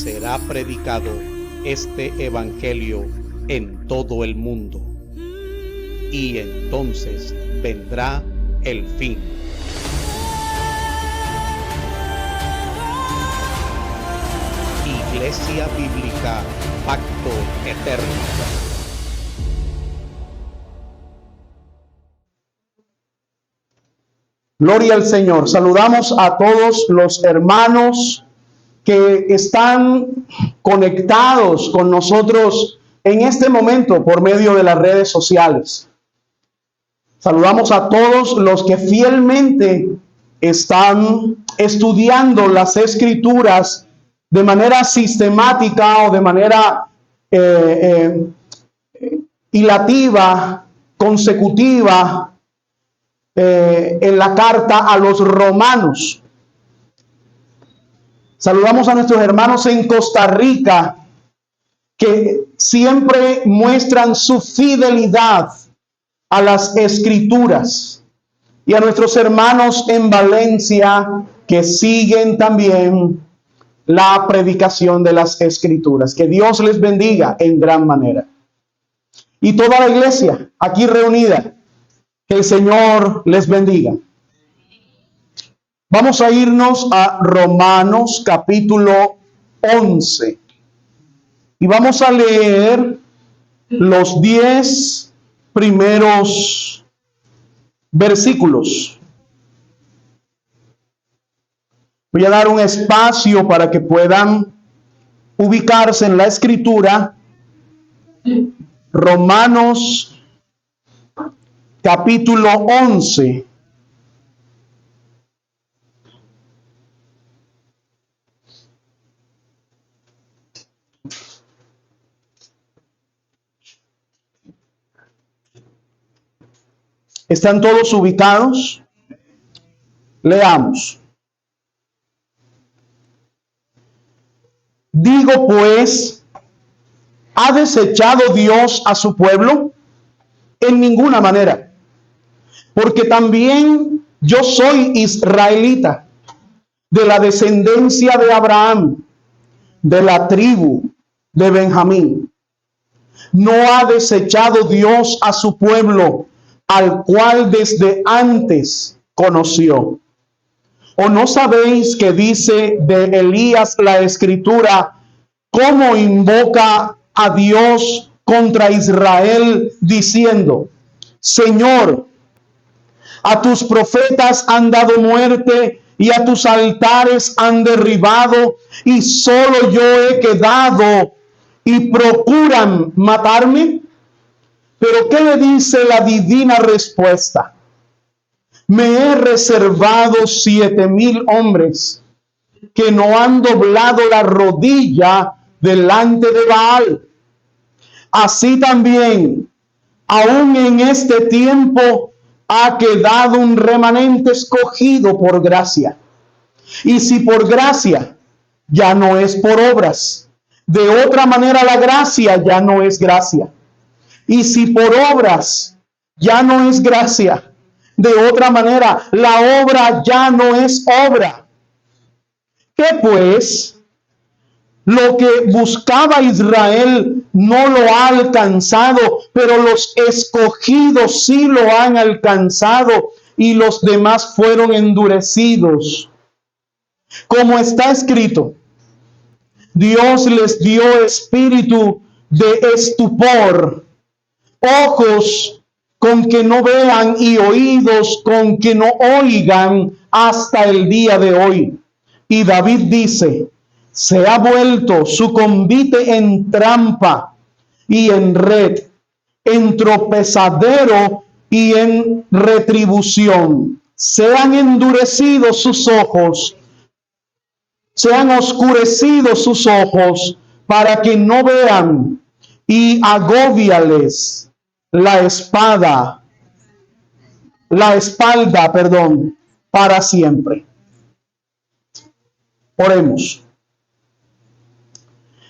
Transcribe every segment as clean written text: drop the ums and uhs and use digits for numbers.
será predicado este evangelio en todo el mundo, y entonces vendrá el fin. Iglesia Bíblica Pacto Eterno. Gloria al Señor. Saludamos a todos los hermanos que están conectados con nosotros en este momento por medio de las redes sociales. Saludamos a todos los que fielmente están estudiando las Escrituras de manera sistemática o de manera hilativa, consecutiva, en la carta a los romanos. Saludamos a nuestros hermanos en Costa Rica que siempre muestran su fidelidad a las Escrituras, y a nuestros hermanos en Valencia que siguen también la predicación de las Escrituras. Que Dios les bendiga en gran manera. Y toda la iglesia aquí reunida, que el Señor les bendiga. Vamos a irnos a Romanos capítulo 11 y vamos a leer los 10 primeros versículos. Voy a dar un espacio para que puedan ubicarse en la escritura. Romanos capítulo 11. ¿Están todos ubicados? Leamos. Digo pues, ¿ha desechado Dios a su pueblo? En ninguna manera. Porque también yo soy israelita, de la descendencia de Abraham, de la tribu de Benjamín. ¿No ha desechado Dios a su pueblo, al cual desde antes conoció? ¿O no sabéis que dice de Elías la Escritura, cómo invoca a Dios contra Israel, diciendo: Señor, a tus profetas han dado muerte y a tus altares han derribado, y solo yo he quedado y procuran matarme? Pero ¿qué le dice la divina respuesta? Me he reservado 7,000 hombres que no han doblado la rodilla delante de Baal. Así también, aún en este tiempo, ha quedado un remanente escogido por gracia. Y si por gracia, ya no es por obras. De otra manera, la gracia ya no es gracia. Y si por obras, ya no es gracia. De otra manera, la obra ya no es obra. ¿Qué pues? Lo que buscaba Israel no lo ha alcanzado, pero los escogidos sí lo han alcanzado, y los demás fueron endurecidos. Como está escrito, Dios les dio espíritu de estupor, ojos con que no vean y oídos con que no oigan hasta el día de hoy. Y David dice: se ha vuelto su convite en trampa y en red, en tropezadero y en retribución. Se han endurecido sus ojos, se han oscurecido sus ojos para que no vean, y agóbiales la espalda, para siempre. Oremos.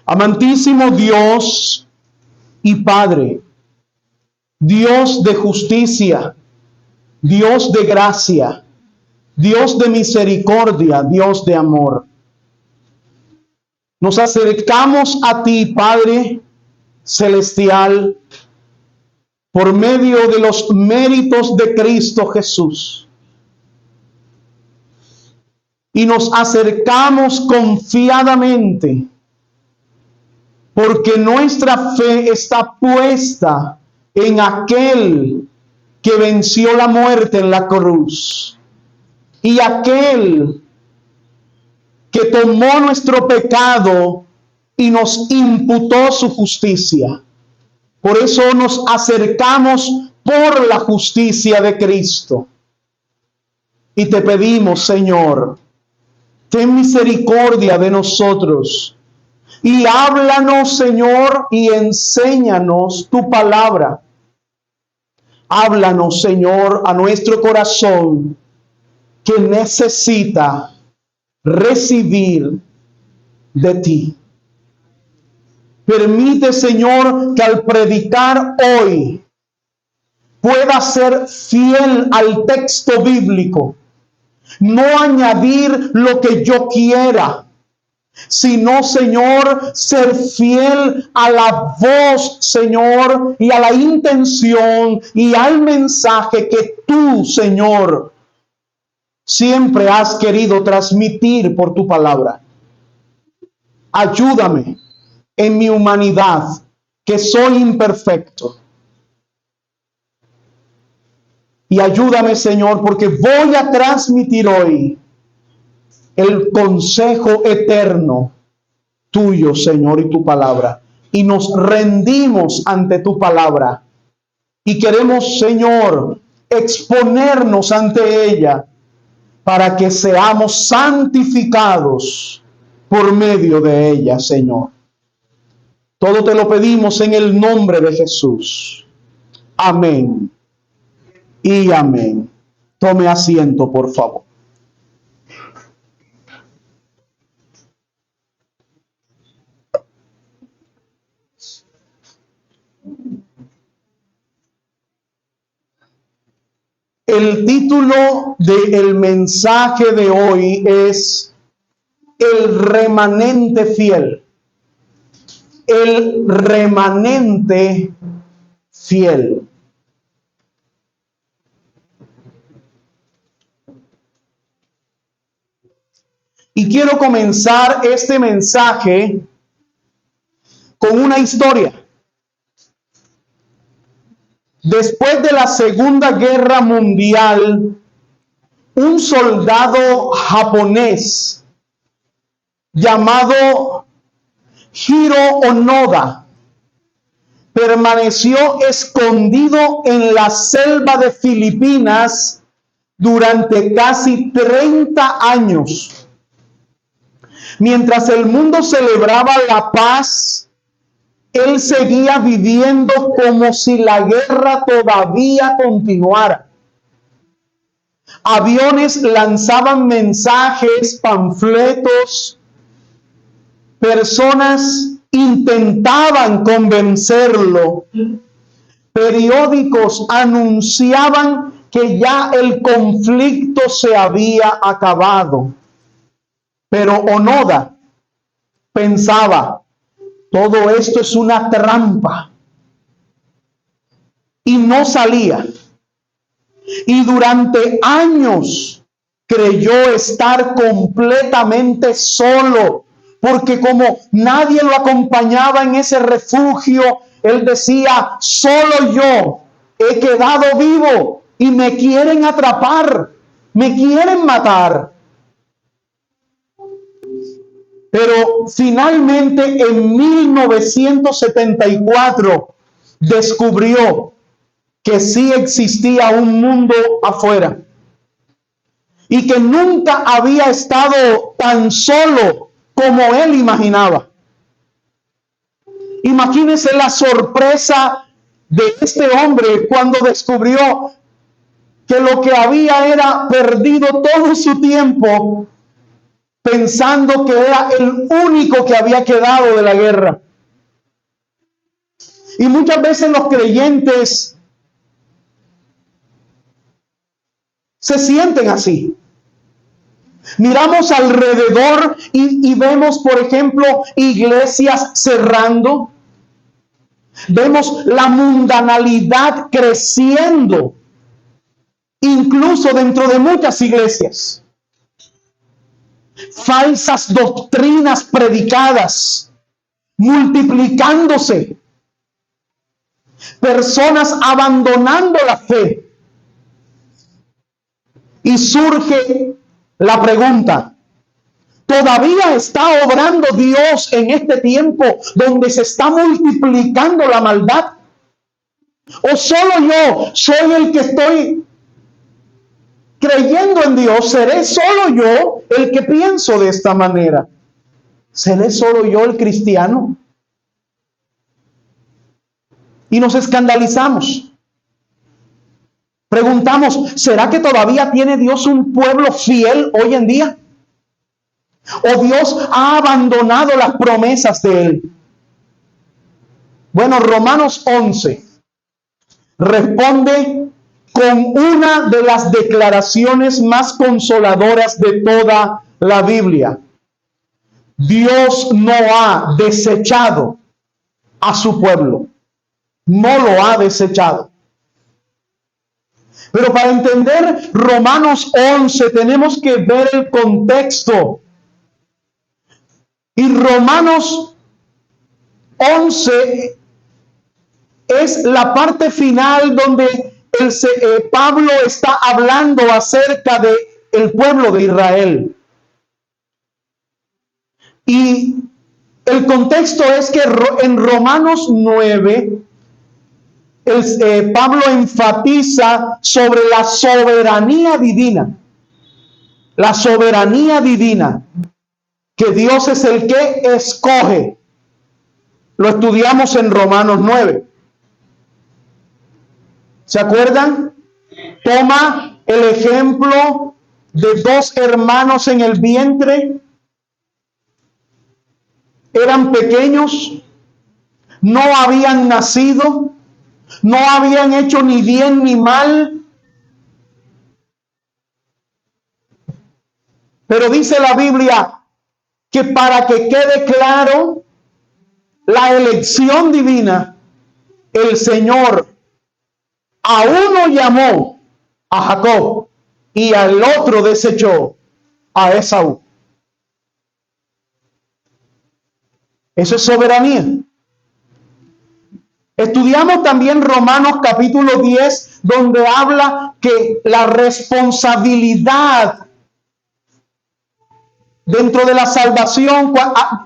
Amantísimo Dios y Padre, Dios de justicia, Dios de gracia, Dios de misericordia, Dios de amor. Nos acercamos a ti, Padre Celestial, por medio de los méritos de Cristo Jesús. Y nos acercamos confiadamente, porque nuestra fe está puesta en aquel que venció la muerte en la cruz, y aquel que tomó nuestro pecado y nos imputó su justicia. Por eso nos acercamos por la justicia de Cristo. Y te pedimos, Señor, ten misericordia de nosotros y háblanos, Señor, y enséñanos tu palabra. Háblanos, Señor, a nuestro corazón que necesita recibir de ti. Permite, Señor, que al predicar hoy pueda ser fiel al texto bíblico, no añadir lo que yo quiera, sino, Señor, ser fiel a la voz, Señor, y a la intención y al mensaje que tú, Señor, siempre has querido transmitir por tu palabra. Ayúdame en mi humanidad, que soy imperfecto. Y ayúdame, Señor, porque voy a transmitir hoy el consejo eterno tuyo, Señor, y tu palabra. Y nos rendimos ante tu palabra. Y queremos, Señor, exponernos ante ella para que seamos santificados por medio de ella, Señor. Todo te lo pedimos en el nombre de Jesús. Amén y amén. Tome asiento, por favor. El título del mensaje de hoy es El remanente fiel. El remanente fiel. Y quiero comenzar este mensaje con una historia. Después de la Segunda Guerra Mundial, un soldado japonés llamado Hiro Onoda permaneció escondido en la selva de Filipinas durante casi 30 años. Mientras el mundo celebraba la paz, él seguía viviendo como si la guerra todavía continuara. Aviones lanzaban mensajes, panfletos, personas intentaban convencerlo, periódicos anunciaban que ya el conflicto se había acabado. Pero Onoda pensaba, todo esto es una trampa. Y no salía. Y durante años creyó estar completamente solo, porque como nadie lo acompañaba en ese refugio, él decía, solo yo he quedado vivo y me quieren atrapar, me quieren matar. Pero finalmente en 1974 descubrió que sí existía un mundo afuera y que nunca había estado tan solo como él imaginaba. Imagínense la sorpresa de este hombre cuando descubrió que lo que había era perdido todo su tiempo pensando que era el único que había quedado de la guerra. Y muchas veces los creyentes se sienten así. Miramos alrededor y vemos, por ejemplo, iglesias cerrando. Vemos la mundanalidad creciendo, incluso dentro de muchas iglesias. Falsas doctrinas predicadas, multiplicándose. Personas abandonando la fe. Y surge la pregunta: ¿todavía está obrando Dios en este tiempo donde se está multiplicando la maldad? ¿O solo yo soy el que estoy creyendo en Dios? ¿Seré solo yo el que pienso de esta manera? ¿Seré solo yo el cristiano? Y nos escandalizamos. Preguntamos, ¿será que todavía tiene Dios un pueblo fiel hoy en día? ¿O Dios ha abandonado las promesas de Él? Bueno, Romanos 11 responde con una de las declaraciones más consoladoras de toda la Biblia. Dios no ha desechado a su pueblo. No lo ha desechado. Pero para entender Romanos 11 tenemos que ver el contexto. Y Romanos 11 es la parte final donde Pablo está hablando acerca de el pueblo de Israel. Y el contexto es que en Romanos 9, Pablo enfatiza sobre la soberanía divina. La soberanía divina. Que Dios es el que escoge. Lo estudiamos en Romanos 9. ¿Se acuerdan? Toma el ejemplo de dos hermanos en el vientre. Eran pequeños, no habían nacido, no habían hecho ni bien ni mal. Pero dice la Biblia que para que quede claro la elección divina, el Señor a uno llamó, a Jacob, y al otro desechó, a Esaú. Eso es soberanía. Estudiamos también Romanos capítulo 10, donde habla que la responsabilidad dentro de la salvación,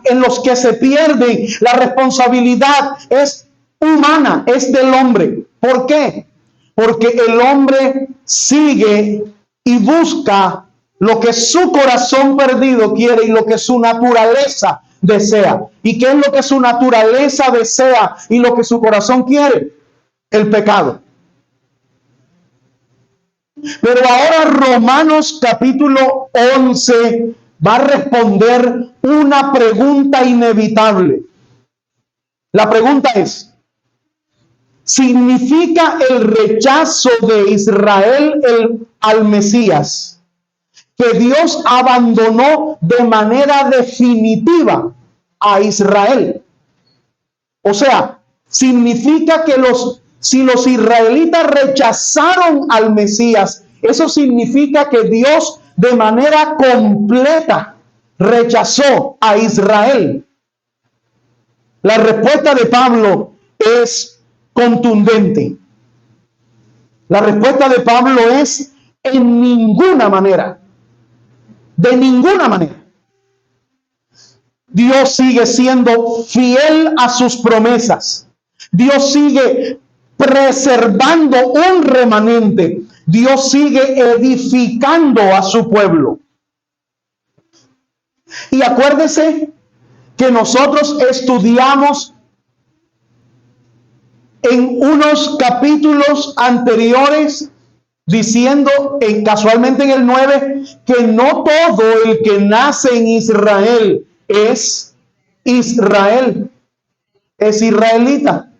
en los que se pierden, la responsabilidad es humana, es del hombre. ¿Por qué? Porque el hombre sigue y busca lo que su corazón perdido quiere y lo que su naturaleza desea. ¿Y qué es lo que su naturaleza desea y lo que su corazón quiere? El pecado. Pero ahora Romanos capítulo 11 va a responder una pregunta inevitable. La pregunta es: ¿significa el rechazo de Israel al Mesías que Dios abandonó de manera definitiva a Israel? O sea, significa que si los israelitas rechazaron al Mesías, eso significa que Dios de manera completa rechazó a Israel. La respuesta de Pablo es contundente. La respuesta de Pablo es: en ninguna manera. De ninguna manera. Dios sigue siendo fiel a sus promesas. Dios sigue preservando un remanente. Dios sigue edificando a su pueblo. Y acuérdese que nosotros estudiamos en unos capítulos anteriores, diciendo casualmente en el 9, que no todo el que nace en Israel es Israel, es israelita.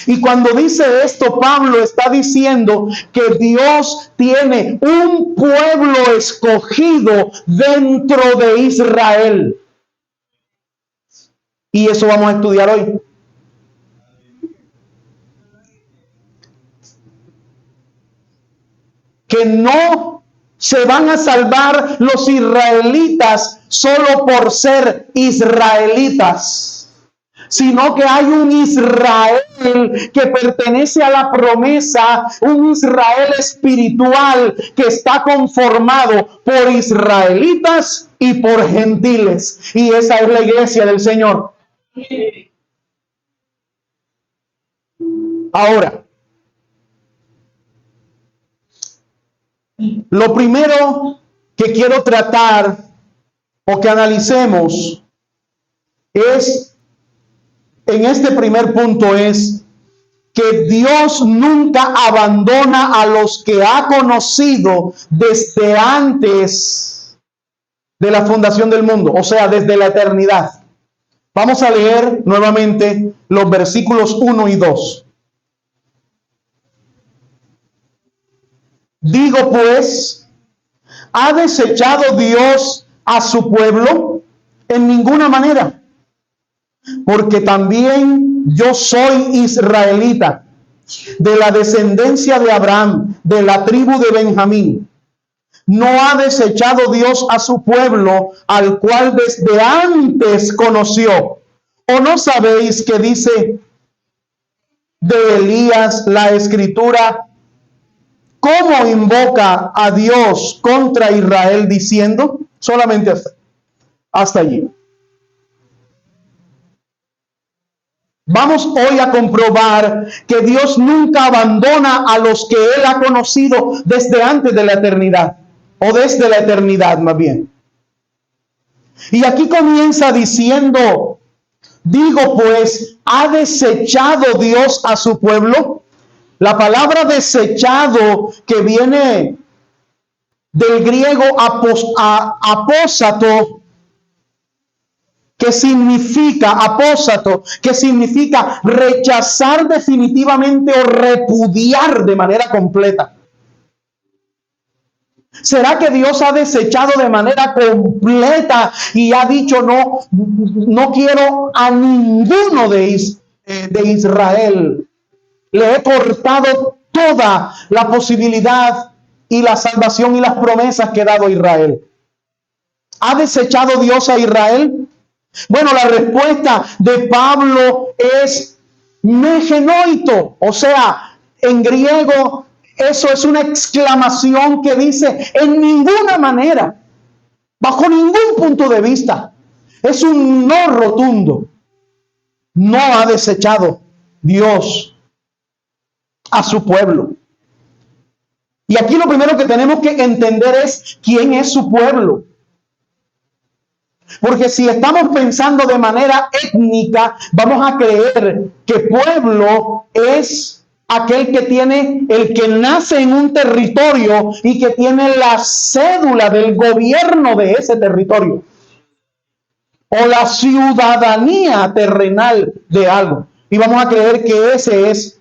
Y cuando dice esto, Pablo está diciendo que Dios tiene un pueblo escogido dentro de Israel. Y eso vamos a estudiar hoy. Que no se van a salvar los israelitas solo por ser israelitas, sino que hay un Israel que pertenece a la promesa, un Israel espiritual que está conformado por israelitas y por gentiles. Y esa es la iglesia del Señor. Ahora, lo primero que quiero tratar o que analicemos es, en este primer punto, es que Dios nunca abandona a los que ha conocido desde antes de la fundación del mundo, o sea, desde la eternidad. Vamos a leer nuevamente los versículos 1 y 2. Digo pues, ¿ha desechado Dios a su pueblo? En ninguna manera, porque también yo soy israelita, de la descendencia de Abraham, de la tribu de Benjamín. ¿No ha desechado Dios a su pueblo, al cual desde antes conoció? ¿O no sabéis que dice de Elías la Escritura, cómo invoca a Dios contra Israel diciendo? Solamente hasta allí. Vamos hoy a comprobar que Dios nunca abandona a los que Él ha conocido desde antes de la eternidad, o desde la eternidad más bien. Y aquí comienza diciendo, digo pues, ¿ha desechado Dios a su pueblo? La palabra desechado, que viene del griego apósato, que significa rechazar definitivamente o repudiar de manera completa. ¿Será que Dios ha desechado de manera completa y ha dicho no quiero a ninguno de Israel? Le he cortado toda la posibilidad y la salvación y las promesas que he dado a Israel. ¿Ha desechado Dios a Israel? Bueno, la respuesta de Pablo es megenoito, o sea, en griego eso es una exclamación que dice en ninguna manera, bajo ningún punto de vista. Es un no rotundo. No ha desechado Dios a su pueblo. Y aquí lo primero que tenemos que entender es quién es su pueblo. Porque si estamos pensando de manera étnica, vamos a creer que pueblo es aquel que nace en un territorio y que tiene la cédula del gobierno de ese territorio, o la ciudadanía terrenal de algo. Y vamos a creer que ese es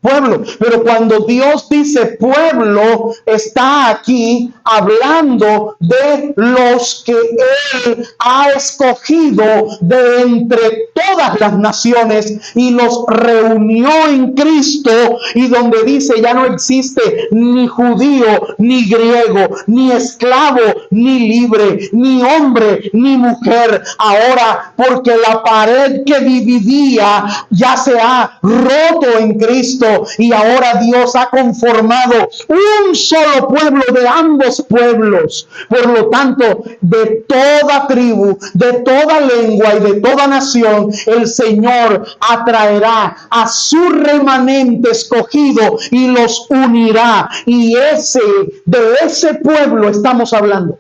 pueblo. Pero cuando Dios dice pueblo, está aquí hablando de los que Él ha escogido de entre todas las naciones y los reunió en Cristo, y donde dice ya no existe ni judío, ni griego, ni esclavo, ni libre, ni hombre, ni mujer. Ahora, porque la pared que dividía ya se ha roto en Cristo, y ahora Dios ha conformado un solo pueblo de ambos pueblos. Por lo tanto, de toda tribu, de toda lengua y de toda nación, el Señor atraerá a su remanente escogido y los unirá. Y de ese pueblo estamos hablando,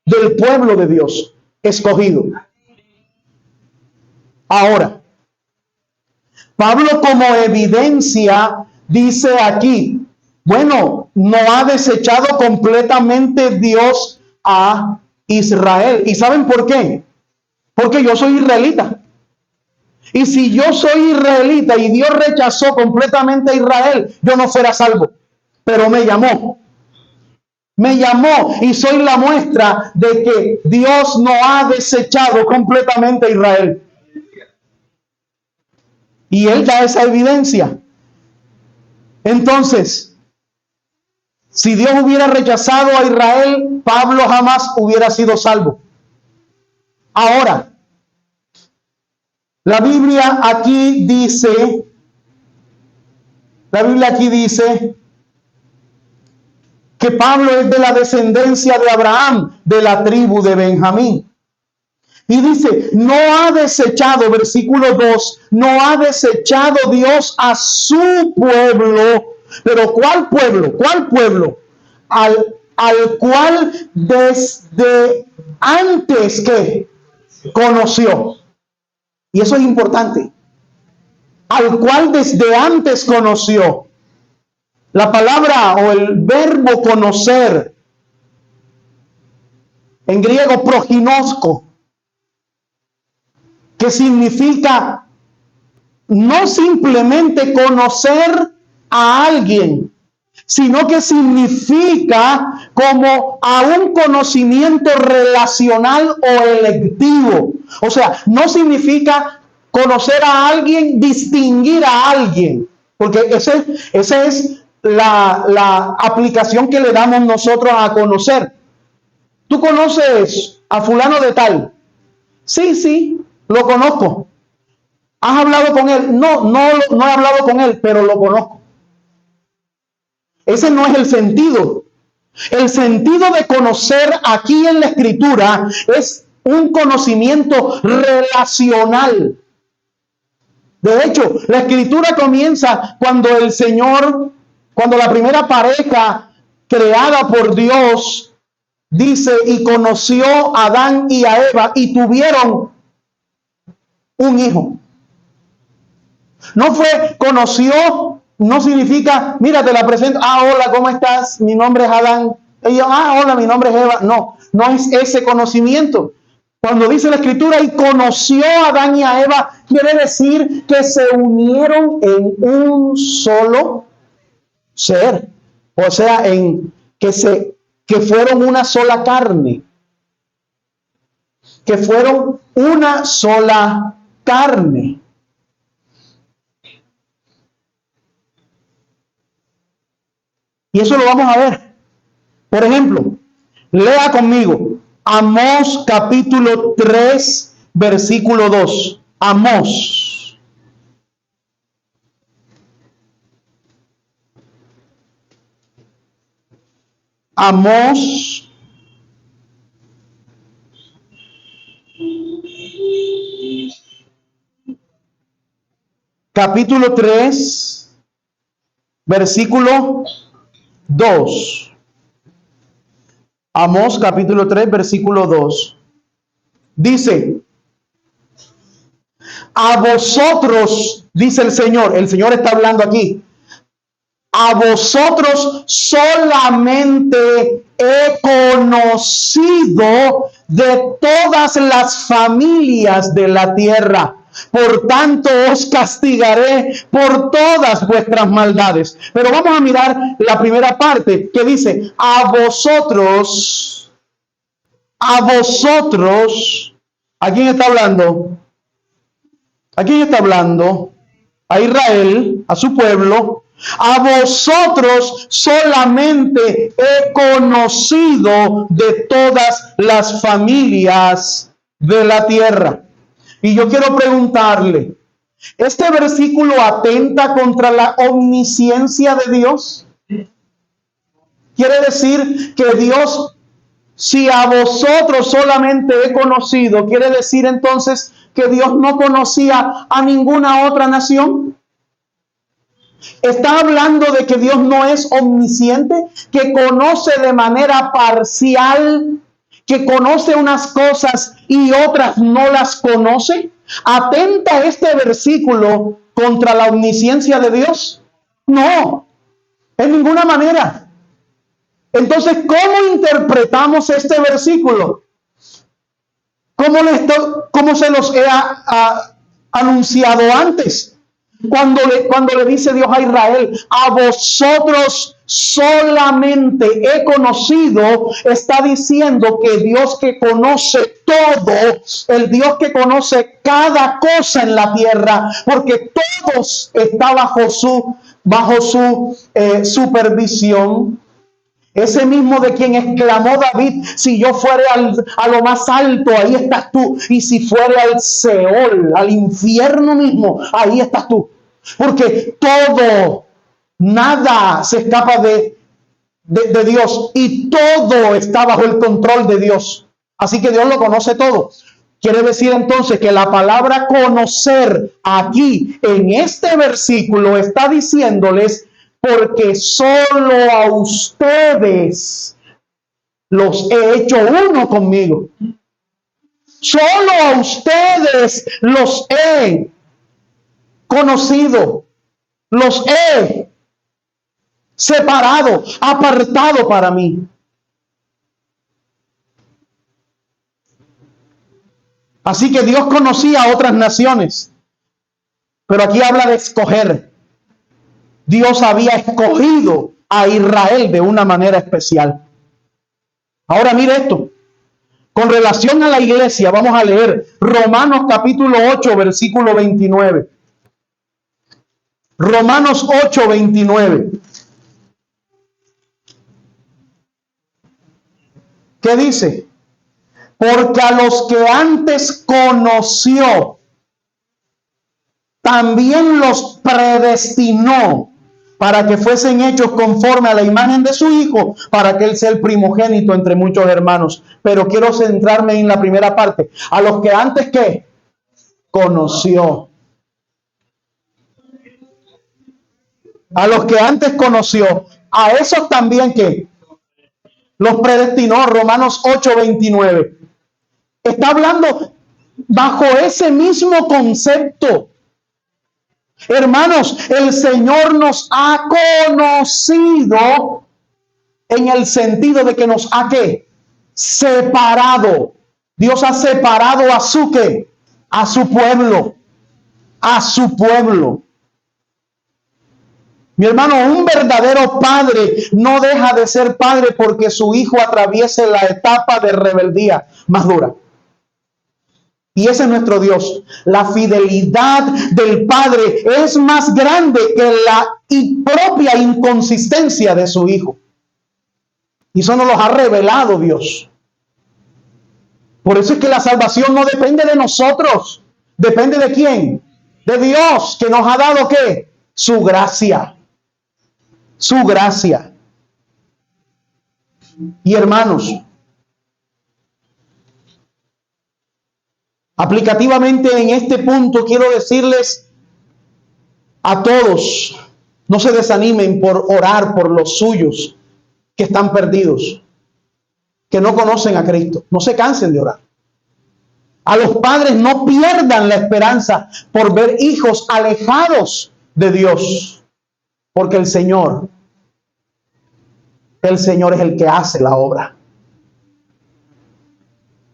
del pueblo de Dios escogido. Ahora, Pablo, como evidencia, dice aquí, bueno, no ha desechado completamente Dios a Israel. ¿Y saben por qué? Porque yo soy israelita. Y si yo soy israelita y Dios rechazó completamente a Israel, yo no fuera salvo. Pero me llamó. Me llamó y soy la muestra de que Dios no ha desechado completamente a Israel. Y Él da esa evidencia. Entonces, si Dios hubiera rechazado a Israel, Pablo jamás hubiera sido salvo. Ahora, la Biblia aquí dice que Pablo es de la descendencia de Abraham, de la tribu de Benjamín. Y dice, no ha desechado, versículo 2, no ha desechado Dios a su pueblo. Pero ¿cuál pueblo? ¿Cuál pueblo? Al cual desde antes que conoció. Y eso es importante. Al cual desde antes conoció. La palabra o el verbo conocer, en griego proginosko, que significa no simplemente conocer a alguien, sino que significa como a un conocimiento relacional o electivo. O sea, no significa conocer a alguien, distinguir a alguien, porque esa es la aplicación que le damos nosotros a conocer. ¿Tú conoces a fulano de tal? Sí, lo conozco. ¿Has hablado con él? No he hablado con él, pero lo conozco. Ese no es el sentido. El sentido de conocer aquí en la Escritura es un conocimiento relacional. De hecho, la Escritura comienza cuando cuando la primera pareja creada por Dios, dice, y conoció a Adán y a Eva y tuvieron un hijo. No fue conoció, no significa, mira, te la presento, hola, ¿cómo estás? Mi nombre es Adán. Ella, hola, mi nombre es Eva. No es ese conocimiento. Cuando dice la Escritura, y conoció a Adán y a Eva, quiere decir que se unieron en un solo ser. O sea, que fueron una sola carne. Que fueron una sola carne. Y eso lo vamos a ver. Por ejemplo, lea conmigo Amós capítulo 3, versículo 2. Amós. Amós capítulo 3, versículo 2. Amós capítulo 3, versículo 2. Dice, a vosotros, dice el Señor está hablando aquí, a vosotros solamente he conocido de todas las familias de la tierra. Por tanto, os castigaré por todas vuestras maldades. Pero vamos a mirar la primera parte que dice, a vosotros, ¿a quién está hablando? ¿A quién está hablando? A Israel, a su pueblo. A vosotros solamente he conocido de todas las familias de la tierra. Y yo quiero preguntarle, ¿este versículo atenta contra la omnisciencia de Dios? Quiere decir que Dios, si a vosotros solamente he conocido, quiere decir entonces que Dios no conocía a ninguna otra nación. Está hablando de que Dios no es omnisciente, que conoce de manera parcial, que conoce unas cosas y otras no las conoce. ¿Atenta este versículo contra la omnisciencia de Dios? No, en ninguna manera. Entonces, ¿cómo interpretamos este versículo? ¿Cómo se los he anunciado antes. Cuando le dice Dios a Israel, a vosotros solamente he conocido, está diciendo que Dios que conoce todo, el Dios que conoce cada cosa en la tierra, porque todos está bajo su supervisión. Ese mismo de quien exclamó David, si yo fuere a lo más alto, ahí estás tú. Y si fuere al Seol, al infierno mismo, ahí estás tú. Porque todo, nada se escapa de Dios. Y todo está bajo el control de Dios. Así que Dios lo conoce todo. Quiere decir entonces que la palabra conocer aquí en este versículo está diciéndoles, porque solo a ustedes los he hecho uno conmigo. Solo a ustedes los he conocido, los he separado, apartado para mí. Así que Dios conocía a otras naciones, pero aquí habla de escoger. Dios había escogido a Israel de una manera especial. Ahora mire esto. Con relación a la iglesia, vamos a leer Romanos capítulo 8, versículo 29. Romanos 8, 29. ¿Qué dice? Porque a los que antes conoció, también los predestinó para que fuesen hechos conforme a la imagen de su Hijo, para que Él sea el primogénito entre muchos hermanos. Pero quiero centrarme en la primera parte. A los que antes, ¿qué? Conoció. A los que antes conoció, a esos también, ¿qué? Los predestinó. Romanos 8, 29. Está hablando bajo ese mismo concepto. Hermanos, el Señor nos ha conocido en el sentido de que nos ha ¿qué? Separado. Dios ha separado a su ¿qué? A su pueblo. A su pueblo. Mi hermano, un verdadero padre no deja de ser padre porque su hijo atraviese la etapa de rebeldía más dura. Y ese es nuestro Dios. La fidelidad del Padre es más grande que la propia inconsistencia de su Hijo. Y eso nos lo ha revelado Dios. Por eso es que la salvación no depende de nosotros. ¿Depende de quién? De Dios, que nos ha dado ¿qué? Su gracia. Su gracia. Y hermanos, aplicativamente en este punto quiero decirles a todos, no se desanimen por orar por los suyos que están perdidos, que no conocen a Cristo. No se cansen de orar. A los padres no pierdan la esperanza por ver hijos alejados de Dios, porque el Señor es el que hace la obra.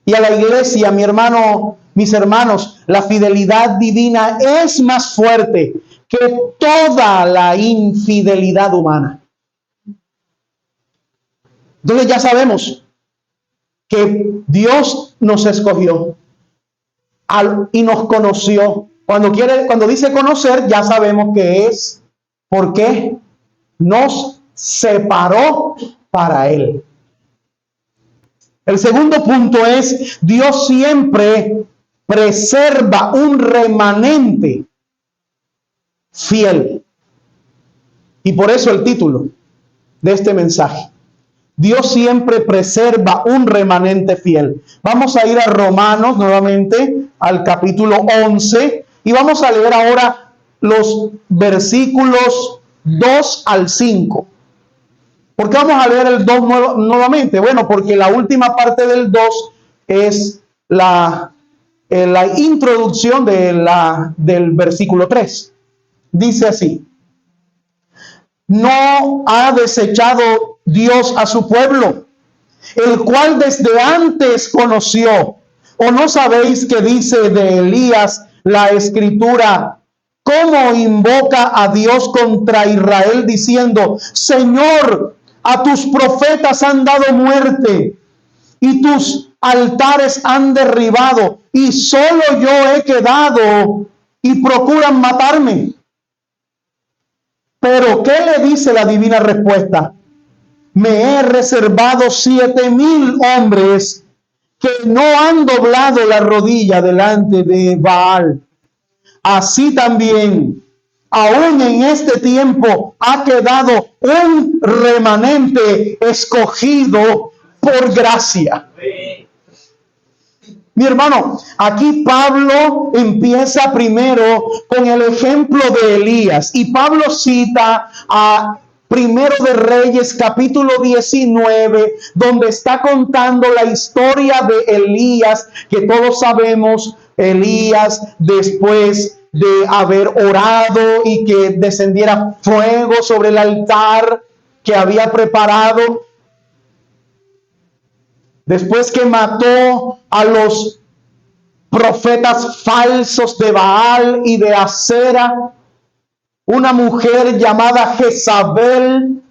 Y a la iglesia, mis hermanos, la fidelidad divina es más fuerte que toda la infidelidad humana. Entonces ya sabemos que Dios nos escogió y nos conoció. Cuando dice conocer, ya sabemos que es porque nos separó para Él. El segundo punto es, Dios siempre preserva un remanente fiel. Y por eso el título de este mensaje. Dios siempre preserva un remanente fiel. Vamos a ir a Romanos nuevamente, al capítulo 11, y vamos a leer ahora los versículos 2 al 5. ¿Por qué vamos a leer el 2 nuevamente? Bueno, porque la última parte del 2 es la introducción del versículo 3. Dice así: no ha desechado Dios a su pueblo, el cual desde antes conoció. ¿O no sabéis que dice de Elías la escritura cómo invoca a Dios contra Israel diciendo: Señor, a tus profetas han dado muerte y tus altares han derribado, y solo yo he quedado y procuran matarme. Pero ¿qué le dice la divina respuesta? Me he reservado 7,000 hombres que no han doblado la rodilla delante de Baal. Así también, aún en este tiempo, ha quedado un remanente escogido por gracia. Mi hermano, aquí Pablo empieza primero con el ejemplo de Elías, y Pablo cita a Primero de Reyes, capítulo 19, donde está contando la historia de Elías, que todos sabemos. Elías, después de haber orado y que descendiera fuego sobre el altar que había preparado, después que mató a los profetas falsos de Baal y de Acera, una mujer llamada Jezabel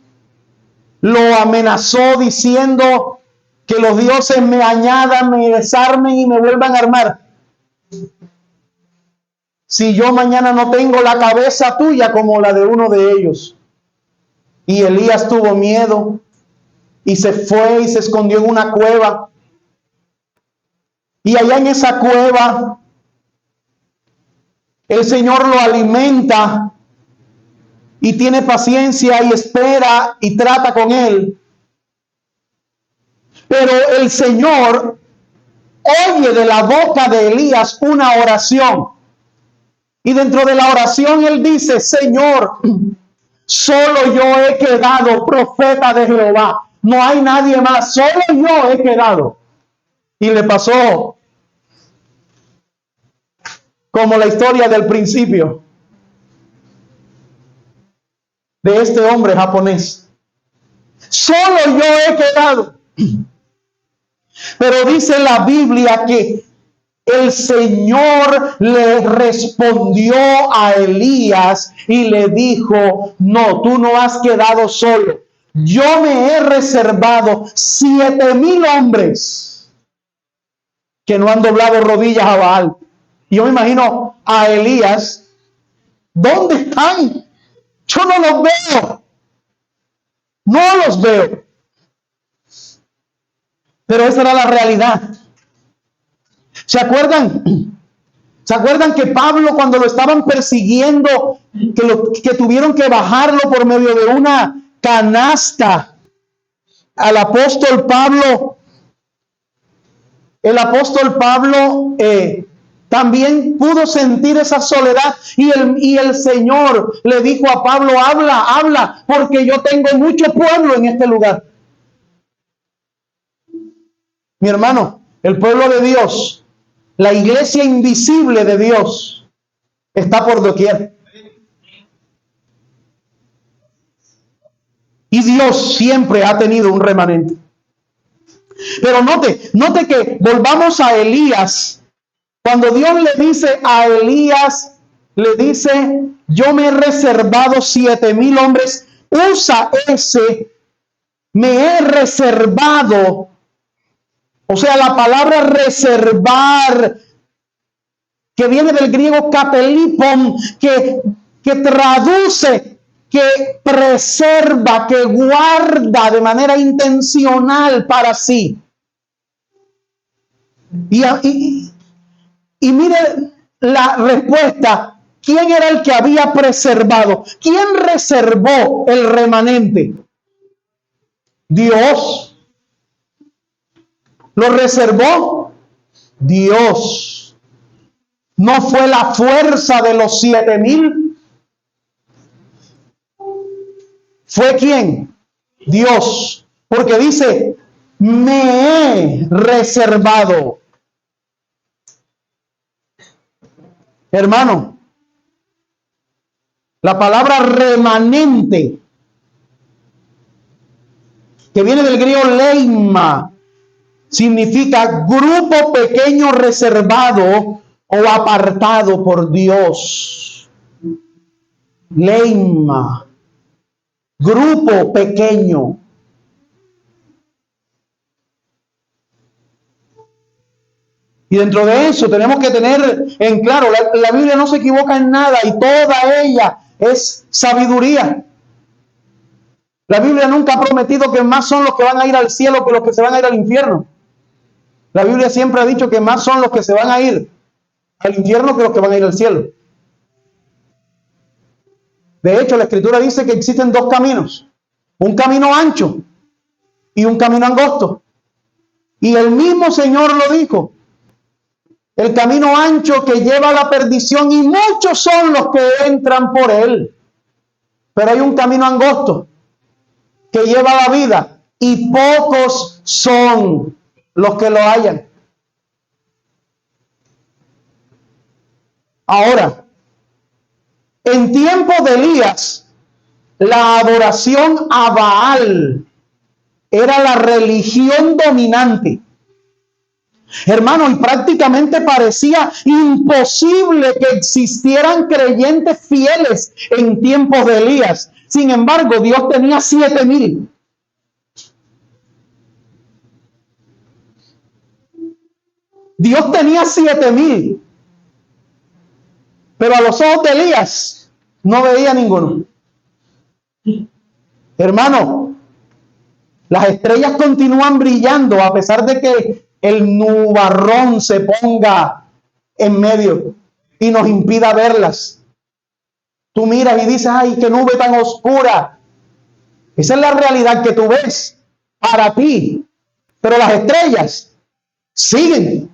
lo amenazó diciendo que los dioses me añadan, me desarmen y me vuelvan a armar si yo mañana no tengo la cabeza tuya como la de uno de ellos. Y Elías tuvo miedo y se fue y se escondió en una cueva. Y allá en esa cueva el Señor lo alimenta y tiene paciencia y espera y trata con él. Pero el Señor oye de la boca de Elías una oración. Y dentro de la oración él dice: Señor, solo yo he quedado profeta de Jehová. No hay nadie más, solo yo he quedado. Y le pasó como la historia del principio de este hombre japonés. Solo yo he quedado. Pero dice la Biblia que el Señor le respondió a Elías y le dijo: no, tú no has quedado solo. Yo me he reservado 7,000 hombres que no han doblado rodillas a Baal. Y yo me imagino a Elías: ¿dónde están? Yo no los veo. No los veo. Pero esa era la realidad. ¿Se acuerdan? ¿Se acuerdan que Pablo, cuando lo estaban persiguiendo, que tuvieron que bajarlo por medio de una canasta al apóstol Pablo? El apóstol Pablo también pudo sentir esa soledad, y el Señor le dijo a Pablo: habla, porque yo tengo mucho pueblo en este lugar. Mi hermano, el pueblo de Dios, la iglesia invisible de Dios, está por doquier. Y Dios siempre ha tenido un remanente. Pero note que volvamos a Elías. Cuando Dios le dice a Elías, le dice: yo me he reservado 7,000 hombres. Usa ese me he reservado. O sea, la palabra reservar, que viene del griego kapelipon, que traduce, que preserva, que guarda de manera intencional para sí. Y mire la respuesta: ¿quién era el que había preservado? ¿Quién reservó el remanente? Dios. ¿Lo reservó? Dios. ¿No fue la fuerza de los 7,000? ¿Fue quién? Dios. Porque dice: me he reservado. Hermano, la palabra remanente, que viene del griego leima, significa grupo pequeño reservado o apartado por Dios. Leima, grupo pequeño. Y dentro de eso tenemos que tener en claro, la Biblia no se equivoca en nada y toda ella es sabiduría. La Biblia nunca ha prometido que más son los que van a ir al cielo que los que se van a ir al infierno. La Biblia siempre ha dicho que más son los que se van a ir al infierno que los que van a ir al cielo. De hecho, la Escritura dice que existen dos caminos, un camino ancho y un camino angosto. Y el mismo Señor lo dijo. El camino ancho que lleva a la perdición y muchos son los que entran por él. Pero hay un camino angosto que lleva a la vida y pocos son los que lo hallan. Ahora, en tiempo de Elías, la adoración a Baal era la religión dominante. Hermano, y prácticamente parecía imposible que existieran creyentes fieles en tiempos de Elías. Sin embargo, Dios tenía 7,000. Dios tenía 7,000. Pero a los ojos de Elías no veía ninguno. Hermano, las estrellas continúan brillando a pesar de que el nubarrón se ponga en medio y nos impida verlas. Tú miras y dices, ay, qué nube tan oscura. Esa es la realidad que tú ves para ti. Pero las estrellas siguen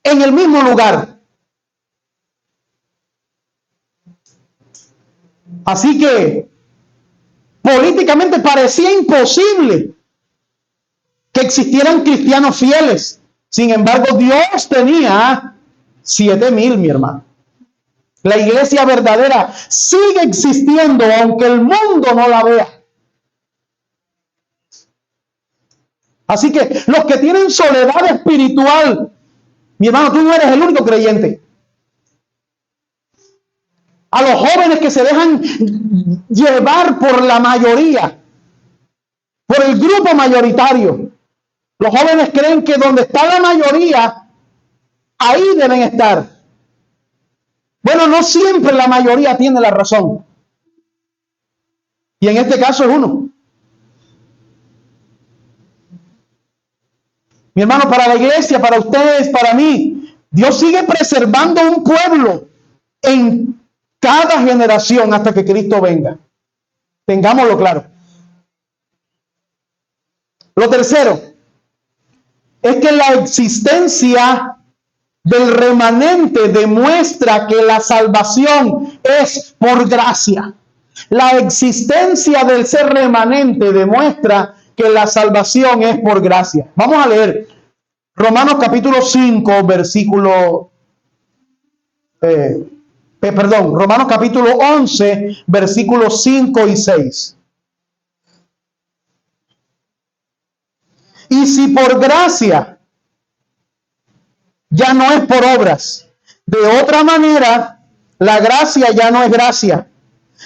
en el mismo lugar. Así que políticamente parecía imposible que existieran cristianos fieles. Sin embargo, Dios tenía 7,000, mi hermano. La iglesia verdadera sigue existiendo, aunque el mundo no la vea. Así que los que tienen soledad espiritual, mi hermano, tú no eres el único creyente. A los jóvenes que se dejan llevar por la mayoría, por el grupo mayoritario. Los jóvenes creen que donde está la mayoría, ahí deben estar. Bueno, no siempre la mayoría tiene la razón. Y en este caso es uno. Mi hermano, para la iglesia, para ustedes, para mí, Dios sigue preservando un pueblo en cada generación hasta que Cristo venga. Tengámoslo claro. Lo tercero es que la existencia del remanente demuestra que la salvación es por gracia. La existencia del ser remanente demuestra que la salvación es por gracia. Vamos a leer Romanos capítulo 5, versículo... Romanos capítulo 11, versículos 5 y 6. Y si por gracia, ya no es por obras. De otra manera, la gracia ya no es gracia.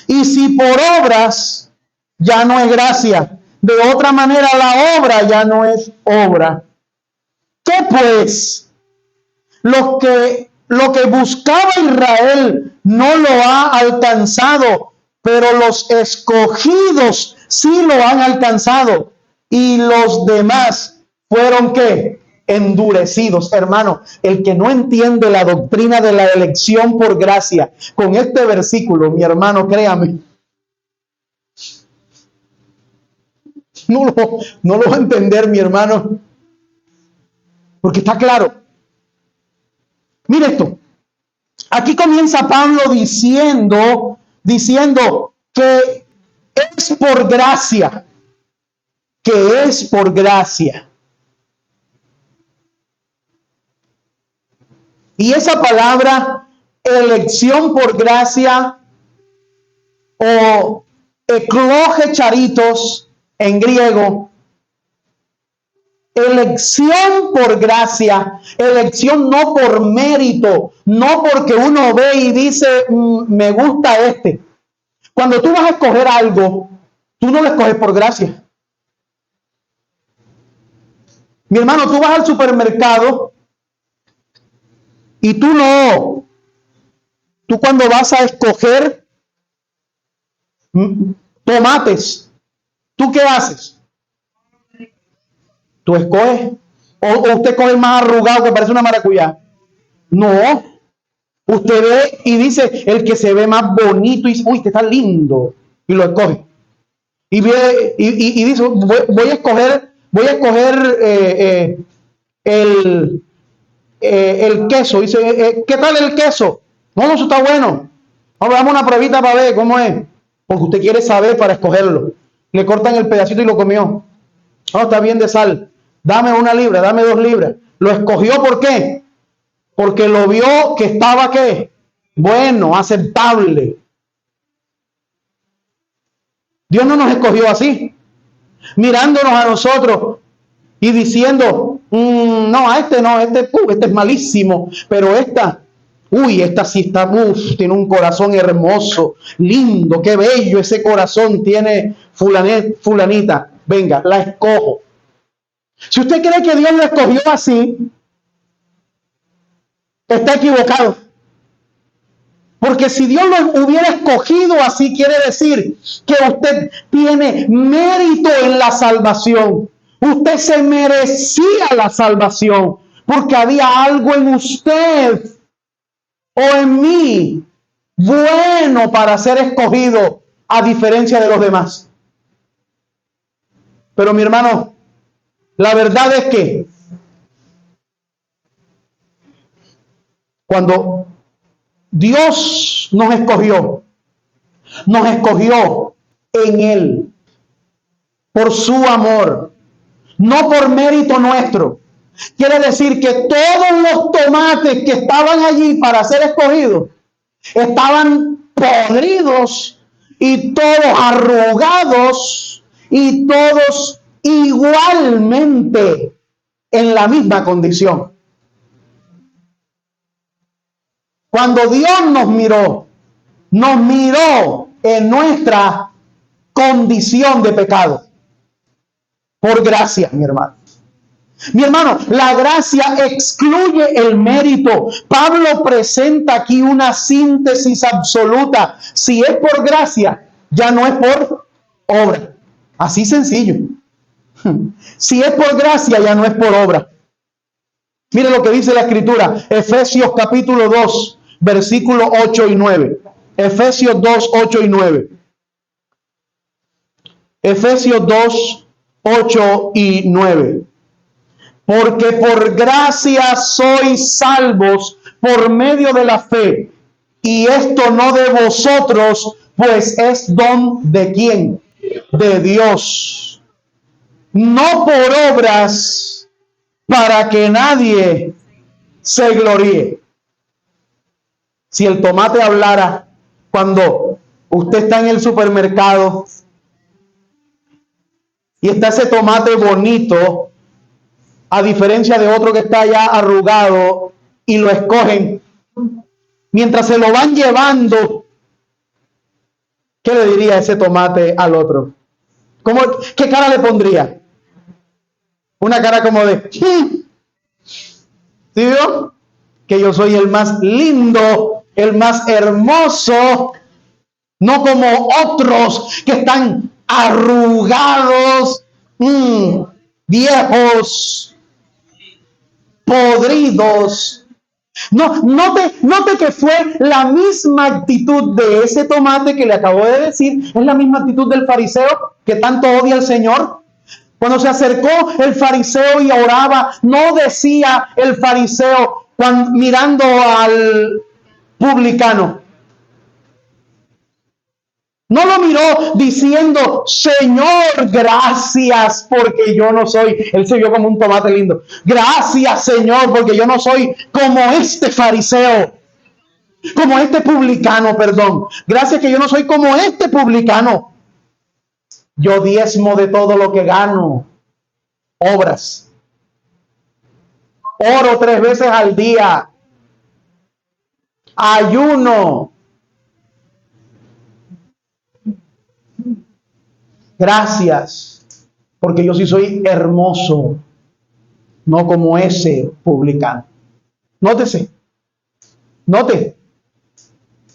Y si por obras, ya no es gracia. De otra manera, la obra ya no es obra. ¿Qué pues? Lo que buscaba Israel no lo ha alcanzado, pero los escogidos sí lo han alcanzado. Y los demás fueron, ¿qué? Endurecidos. Hermano, el que no entiende la doctrina de la elección por gracia, con este versículo, mi hermano, créame, no lo va a entender, mi hermano, porque está claro. Mire esto. Aquí comienza Pablo diciendo que es por gracia. Que es por gracia. Y esa palabra, elección por gracia, o ekloge charitos en griego, Elección por gracia, elección no por mérito, no porque uno ve y dice, me gusta este. Cuando tú vas a escoger algo, tú no lo escoges por gracia. Mi hermano, tú vas al supermercado y tú cuando vas a escoger tomates, ¿tú qué haces? Tú escoges, o usted coge el más arrugado que parece una maracuyá. No, usted ve y dice el que se ve más bonito y dice, uy, este está lindo, y lo escoge. Y ve y dice, voy a escoger el queso. Dice, ¿qué tal el queso? No, eso está bueno. Vamos, damos una pruebita para ver cómo es. Porque usted quiere saber para escogerlo. Le cortan el pedacito y lo comió. No, está bien de sal. Dame 1 libra, dame 2 libras. Lo escogió, ¿por qué? Porque lo vio que estaba, ¿qué? Bueno, aceptable. Dios no nos escogió así, mirándonos a nosotros y diciendo, no, a este no, este es malísimo, pero esta sí está, tiene un corazón hermoso, lindo, qué bello ese corazón tiene fulanita, venga, la escojo. Si usted cree que Dios lo escogió así, está equivocado. Porque si Dios lo hubiera escogido así, quiere decir que usted tiene mérito en la salvación. Usted se merecía la salvación porque había algo en usted o en mí bueno para ser escogido a diferencia de los demás. Pero mi hermano, la verdad es que cuando Dios nos escogió en Él, por su amor, no por mérito nuestro. Quiere decir que todos los tomates que estaban allí para ser escogidos estaban podridos y todos arrugados y todos igualmente en la misma condición. Cuando Dios nos miró en nuestra condición de pecado. Por gracia, mi hermano. Mi hermano, la gracia excluye el mérito. Pablo presenta aquí una síntesis absoluta. Si es por gracia, ya no es por obra. Así sencillo. Si es por gracia, ya no es por obra. Mire lo que dice la Escritura. Efesios capítulo 2, versículos 8 y 9. Efesios 2, 8 y 9. Efesios 2, 8 y 9. Porque por gracia sois salvos por medio de la fe. Y esto no de vosotros, pues es don de ¿quién? De Dios. No por obras, para que nadie se gloríe. Si el tomate hablara cuando usted está en el supermercado y está ese tomate bonito, a diferencia de otro que está ya arrugado y lo escogen, mientras se lo van llevando, ¿qué le diría ese tomate al otro? ¿Qué cara le pondría? Una cara como de, ¿sí vio? Que yo soy el más lindo, el más hermoso, no como otros que están arrugados, viejos, podridos. No, note que fue la misma actitud de ese tomate que le acabo de decir, es la misma actitud del fariseo que tanto odia al Señor. Cuando se acercó el fariseo y oraba, no decía el fariseo mirando al publicano. No lo miró diciendo, Señor, gracias porque yo no soy. Él se vio como un tomate lindo. Gracias, Señor, porque yo no soy como este fariseo. Como este publicano, perdón. Gracias que yo no soy como este publicano. Yo diezmo de todo lo que gano. Obras. oro 3 veces al día, ayuno. Gracias, porque yo sí soy hermoso, no como ese publicano. Nótese, note,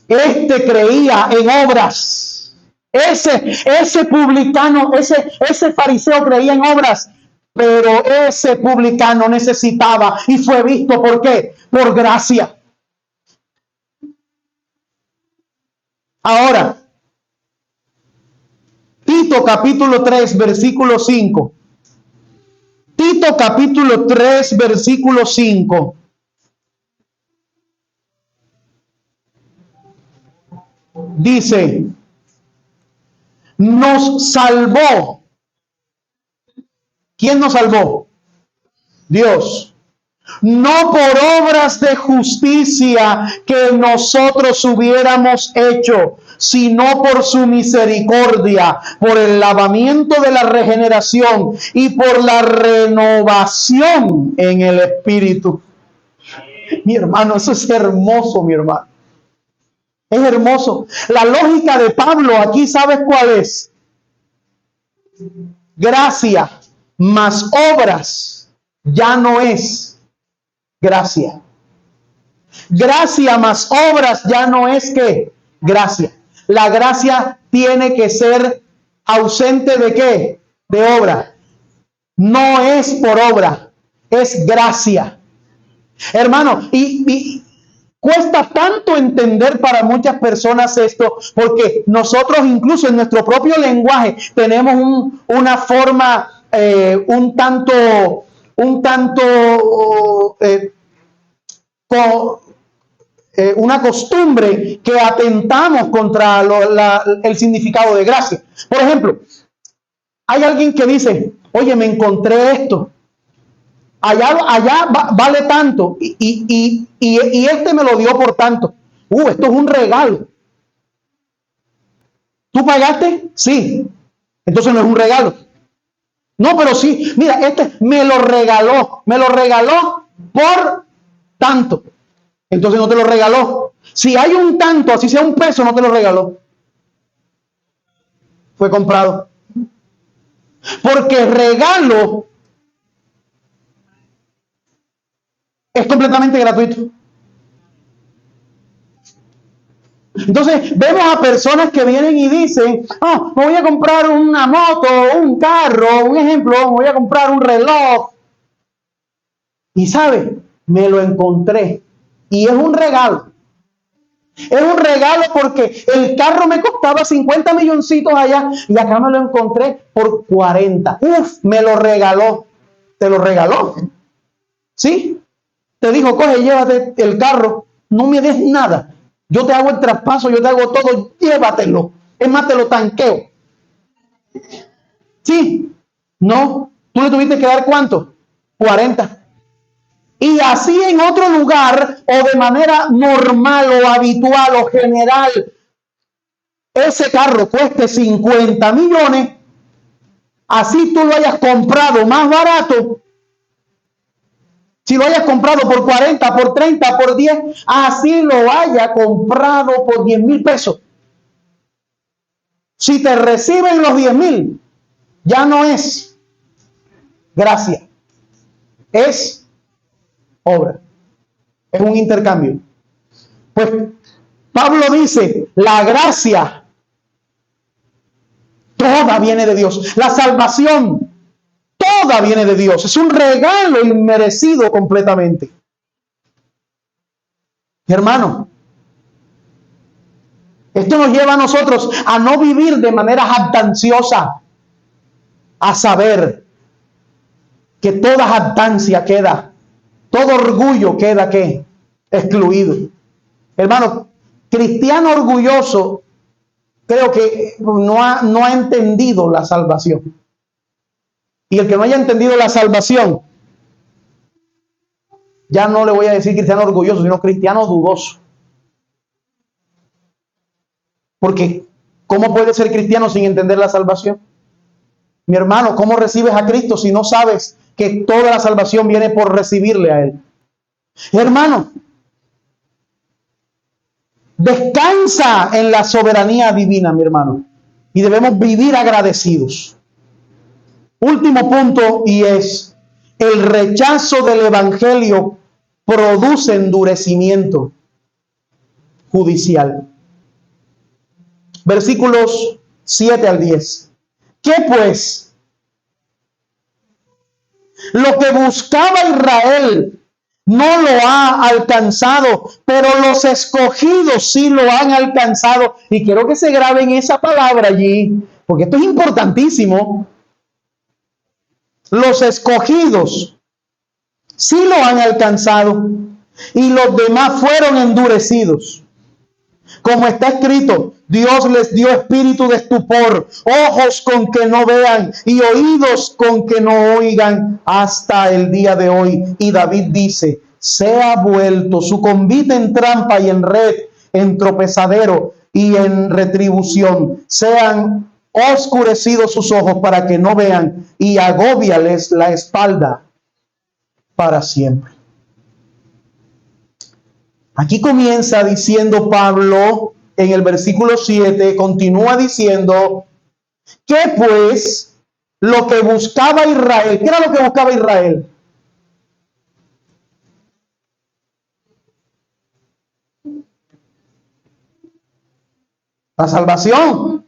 este creía en obras. Ese publicano, ese fariseo creía en obras, pero ese publicano necesitaba y fue visto. ¿Por qué? Por gracia. Ahora, Tito capítulo 3, versículo 5. Tito capítulo 3, versículo 5. Dice, nos salvó. ¿Quién nos salvó? Dios. No por obras de justicia que nosotros hubiéramos hecho, sino por su misericordia, por el lavamiento de la regeneración y por la renovación en el Espíritu. Mi hermano, eso es hermoso, mi hermano. Es hermoso. La lógica de Pablo aquí, ¿sabes cuál es? Gracia más obras ya no es gracia. Gracia más obras ya no es que gracia. La gracia tiene que ser ausente de qué? De obra. No es por obra, es gracia. Hermano, y cuesta tanto entender para muchas personas esto, porque nosotros incluso en nuestro propio lenguaje tenemos una forma un tanto una costumbre que atentamos contra el significado de gracia. Por ejemplo, hay alguien que dice, oye, me encontré esto. Allá vale tanto y este me lo dio por tanto. Esto es un regalo. ¿Tú pagaste? Sí. Entonces no es un regalo. No, pero sí. Mira, este me lo regaló por tanto. Entonces no te lo regaló. Si hay un tanto, así sea un peso, no te lo regaló. Fue comprado. Porque regalo es completamente gratuito. Entonces vemos a personas que vienen y dicen, me voy a comprar una moto, un carro, un ejemplo, me voy a comprar un reloj. Y sabe, me lo encontré. Y es un regalo. Es un regalo porque el carro me costaba 50 milloncitos allá y acá me lo encontré por 40. Me lo regaló. Te lo regaló. ¿Sí? Te dijo, coge, llévate el carro. No me des nada. Yo te hago el traspaso, yo te hago todo. Llévatelo. Es más, te lo tanqueo. ¿Sí? No. ¿Tú le tuviste que dar cuánto? 40. Y así en otro lugar o de manera normal o habitual o general, ese carro cueste 50 millones, así tú lo hayas comprado más barato, si lo hayas comprado por 40, por 30, por 10, así lo haya comprado por 10,000 pesos. Si te reciben los 10,000, ya no es gracia, es obra. Es un intercambio. Pues Pablo dice, la gracia toda viene de Dios. La salvación toda viene de Dios. Es un regalo inmerecido completamente. Hermano, esto nos lleva a nosotros a no vivir de manera jactanciosa, a saber que toda jactancia queda, todo orgullo queda ¿qué? Excluido. Hermano, cristiano orgulloso creo que no ha entendido la salvación. Y el que no haya entendido la salvación, ya no le voy a decir cristiano orgulloso, sino cristiano dudoso. Porque ¿cómo puede ser cristiano sin entender la salvación? Mi hermano, ¿cómo recibes a Cristo si no sabes que toda la salvación viene por recibirle a Él. Hermano, descansa en la soberanía divina, mi hermano, y debemos vivir agradecidos. Último punto, y es: el rechazo del evangelio produce endurecimiento judicial. Versículos 7 al 10. ¿Qué pues? Lo que buscaba Israel no lo ha alcanzado, pero los escogidos sí lo han alcanzado. Y quiero que se graben esa palabra allí, porque esto es importantísimo. Los escogidos sí lo han alcanzado, y los demás fueron endurecidos. Como está escrito, Dios les dio espíritu de estupor, ojos con que no vean y oídos con que no oigan hasta el día de hoy. Y David dice: sea vuelto su convite en trampa y en red, en tropezadero y en retribución. Sean oscurecidos sus ojos para que no vean, y agóbiales la espalda para siempre. Aquí comienza diciendo Pablo en el versículo 7, continúa diciendo que pues lo que buscaba Israel, ¿qué era lo que buscaba Israel? La salvación.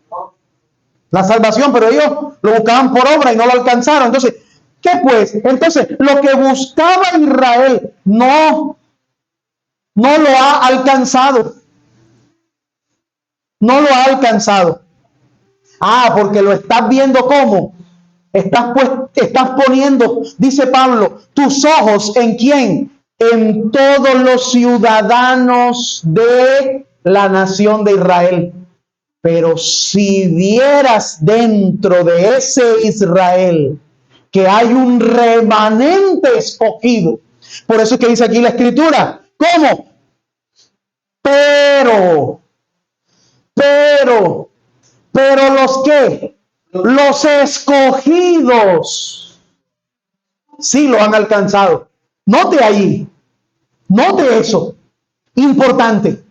La salvación, pero ellos lo buscaban por obra y no lo alcanzaron. Entonces, ¿qué pues? Entonces, lo que buscaba Israel no lo ha alcanzado. No lo ha alcanzado. Ah, porque lo estás viendo como. Estás poniendo, dice Pablo, tus ojos ¿en quién? En todos los ciudadanos de la nación de Israel. Pero si vieras dentro de ese Israel que hay un remanente escogido. Por eso es que dice aquí la escritura, ¿cómo? Pero los que, los escogidos, sí lo han alcanzado. Note ahí, note eso, importante.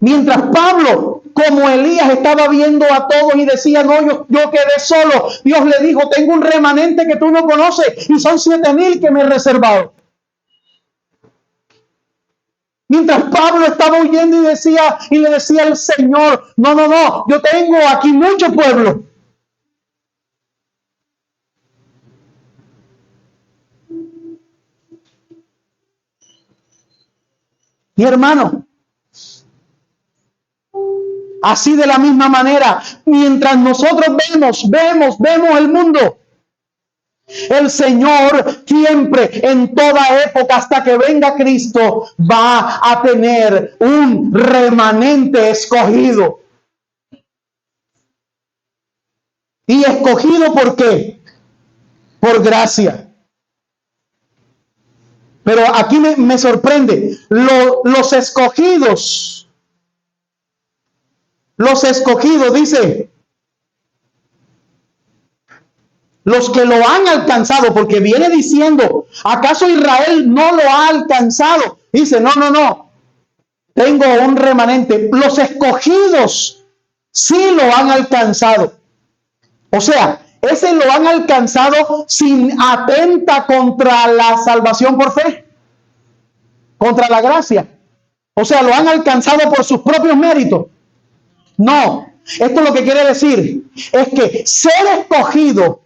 Mientras Pablo, como Elías, estaba viendo a todos y decía: no, yo quedé solo, Dios le dijo: tengo un remanente que tú no conoces y son 7,000 que me he reservado. Mientras Pablo estaba huyendo y le decía al Señor: no, yo tengo aquí mucho pueblo. Mi hermano, así de la misma manera, mientras nosotros vemos el mundo, el Señor siempre, en toda época, hasta que venga Cristo, va a tener un remanente escogido. ¿Y escogido por qué? Por gracia. Pero aquí me sorprende, los escogidos, dice, los que lo han alcanzado, porque viene diciendo, ¿acaso Israel no lo ha alcanzado? Dice, no, tengo un remanente. Los escogidos sí lo han alcanzado. O sea, ese lo han alcanzado sin atenta contra la salvación por fe, contra la gracia. O sea, lo han alcanzado por sus propios méritos. No, esto lo que quiere decir es que ser escogido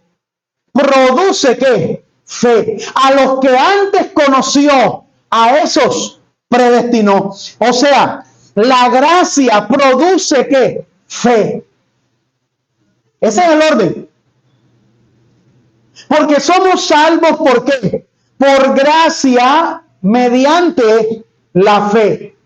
produce ¿qué? Fe. A los que antes conoció, a esos predestinó. O sea, la gracia produce ¿qué? Fe. Ese es el orden. Porque somos salvos, ¿por qué? Por gracia mediante la fe.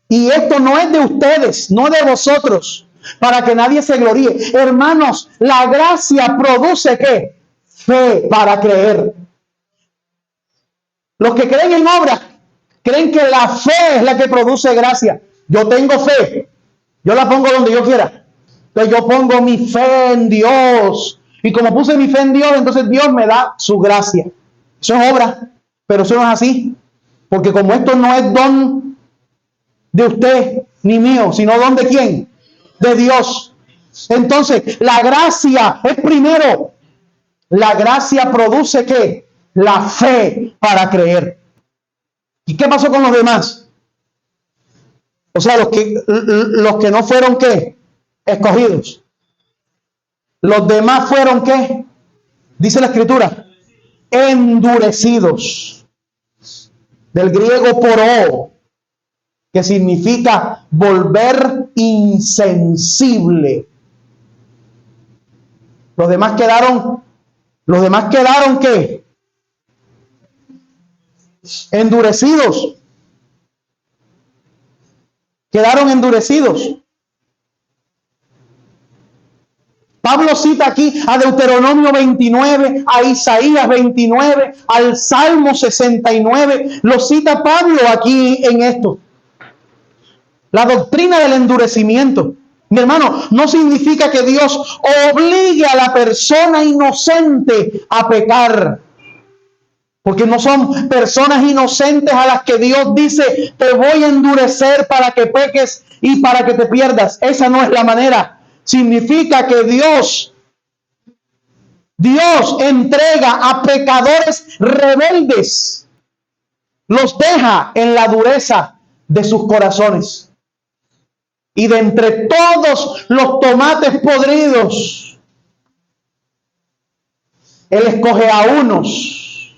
Y esto no es de ustedes, no de vosotros, para que nadie se gloríe. Hermanos, la gracia produce ¿qué? Fe para creer. Los que creen en obras, creen que la fe es la que produce gracia. Yo tengo fe, yo la pongo donde yo quiera. Entonces yo pongo mi fe en Dios Y como puse mi fe en Dios, entonces Dios me da su gracia. Eso es obra, pero eso no es así. Porque como esto no es don de usted ni mío, sino don de quién, de Dios. Entonces, la gracia es primero. La gracia produce ¿qué? La fe para creer. ¿Y qué pasó con los demás? O sea, los que no fueron ¿qué? Escogidos. Los demás fueron ¿qué? Dice la Escritura, endurecidos. Del griego poró, que significa volver insensible. Los demás quedaron ¿qué? Endurecidos. Quedaron endurecidos. Pablo cita aquí a Deuteronomio 29, a Isaías 29, al Salmo 69. Lo cita Pablo aquí en esto. La doctrina del endurecimiento. Mi hermano, no significa que Dios obligue a la persona inocente a pecar. Porque no son personas inocentes a las que Dios dice, te voy a endurecer para que peques y para que te pierdas. Esa no es la manera. Significa que Dios entrega a pecadores rebeldes. Los deja en la dureza de sus corazones. Y de entre todos los tomates podridos, Él escoge a unos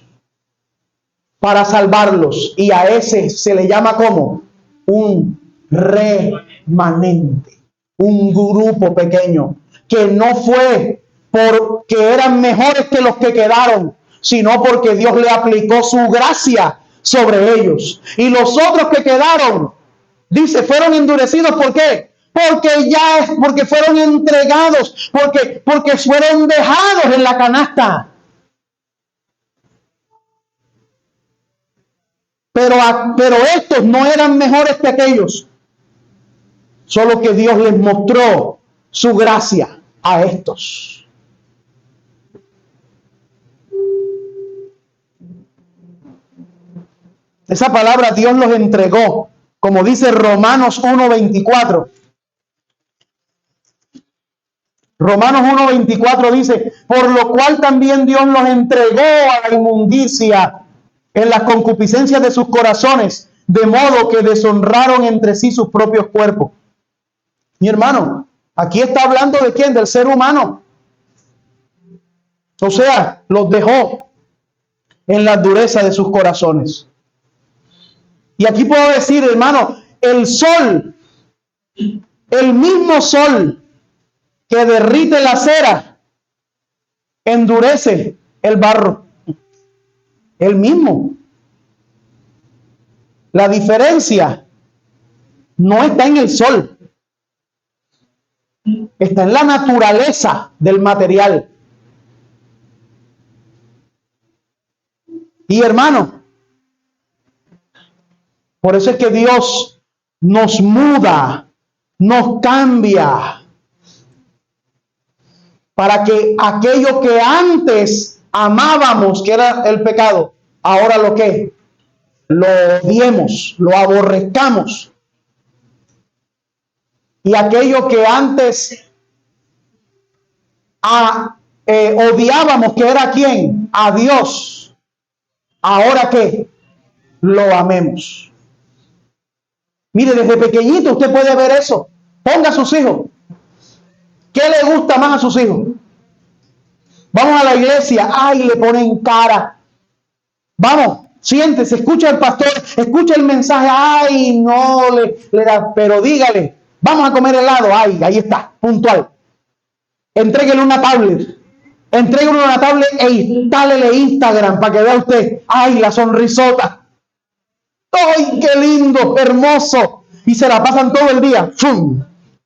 para salvarlos. Y a ese se le llama como un remanente. Un grupo pequeño. Que no fue porque eran mejores que los que quedaron, sino porque Dios le aplicó su gracia sobre ellos. Y los otros que quedaron, dice, fueron endurecidos. ¿Por qué? Porque fueron entregados, porque fueron dejados en la canasta. Pero estos no eran mejores que aquellos. Solo que Dios les mostró su gracia a estos. Esa palabra Dios los entregó, como dice Romanos 1:24. Romanos 1:24 dice, por lo cual también Dios los entregó a la inmundicia en las concupiscencias de sus corazones, de modo que deshonraron entre sí sus propios cuerpos. Mi hermano, aquí está hablando de quién, del ser humano. O sea, los dejó en la dureza de sus corazones. Y aquí puedo decir, hermano, el sol, el mismo sol que derrite la cera, endurece el barro. El mismo. La diferencia no está en el sol. Está en la naturaleza del material. Y hermano, por eso es que Dios nos muda, nos cambia, para que aquello que antes amábamos, que era el pecado, ahora lo que lo odiemos, lo aborrezcamos. Y aquello que antes odiábamos, que era ¿quién? A Dios. Ahora que lo amemos. Mire, desde pequeñito usted puede ver eso. Ponga a sus hijos. ¿Qué le gusta más a sus hijos? Vamos a la iglesia. Ay, le ponen cara. Vamos, siéntese, escucha al pastor, escucha el mensaje. Ay, no le da, pero dígale, vamos a comer helado. Ay, ahí está, puntual. Entréguele una tablet. Entréguele una tablet e instálele Instagram para que vea usted. Ay, la sonrisota. ¡Ay, qué lindo, hermoso! Y se la pasan todo el día. ¡Fum!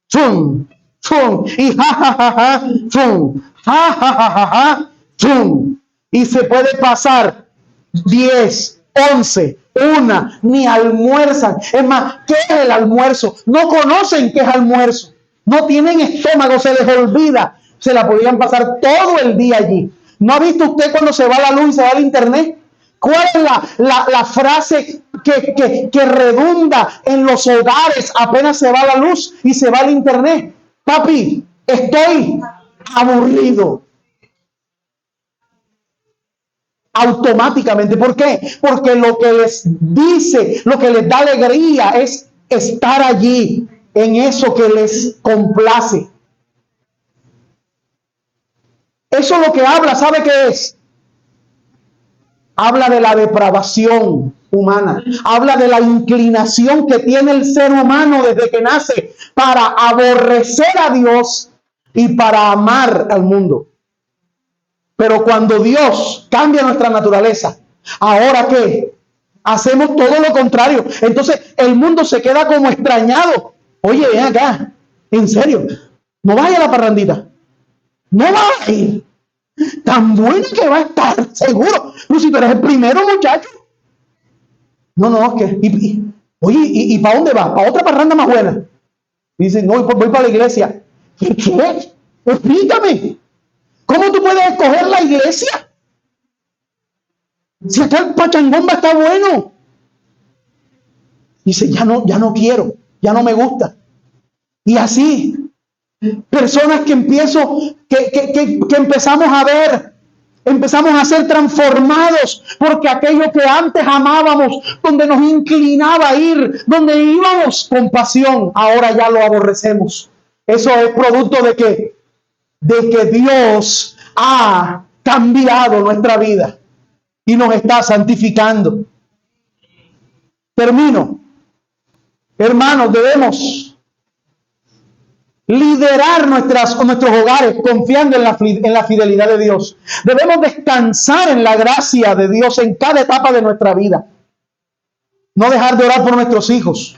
¡Fum! ¡Fum! Y ja, ja, ja, ja, ¡fum! ¡Ja, ja, ja, ja, ja! ¡Fum! Y se puede pasar 10, 11, 1, ni almuerzan. Es más, ¿qué es el almuerzo? No conocen qué es almuerzo. No tienen estómago, se les olvida. se la podían pasar todo el día allí. ¿No ha visto usted cuando se va la luz y se va el internet? ¿Cuál es la frase que redunda en los hogares apenas se va la luz y se va el internet? Papi, estoy aburrido. Automáticamente. ¿Por qué? Porque lo que les dice, lo que les da alegría es estar allí, en eso que les complace. Eso es lo que habla, ¿sabe qué es? Habla de la depravación humana, habla de la inclinación que tiene el ser humano desde que nace para aborrecer a Dios y para amar al mundo. Pero cuando Dios cambia nuestra naturaleza, ¿ahora qué? Hacemos todo lo contrario. Entonces el mundo se queda como extrañado. Oye, ven acá, en serio, no vaya a la parrandita, no va a ir. Tan buena que va a estar, seguro. No, si tú eres el primero, muchacho. No, es que, oye, ¿y para dónde va? ¿Para otra parranda más buena? Y dice, no, voy para la iglesia. ¿Qué? Explícame. ¿Cómo tú puedes escoger la iglesia? Si acá el pachangón va a estar bueno. Dice, ya no quiero, ya no me gusta. Y así, personas que empezamos a ver, empezamos a ser transformados, porque aquello que antes amábamos, donde nos inclinaba a ir, donde íbamos con pasión, ahora ya lo aborrecemos. Eso es producto de que Dios ha cambiado nuestra vida y nos está santificando. Termino. Hermanos, debemos liderar nuestros hogares confiando en la fidelidad de Dios. Debemos descansar en la gracia de Dios en cada etapa de nuestra vida. No dejar de orar por nuestros hijos.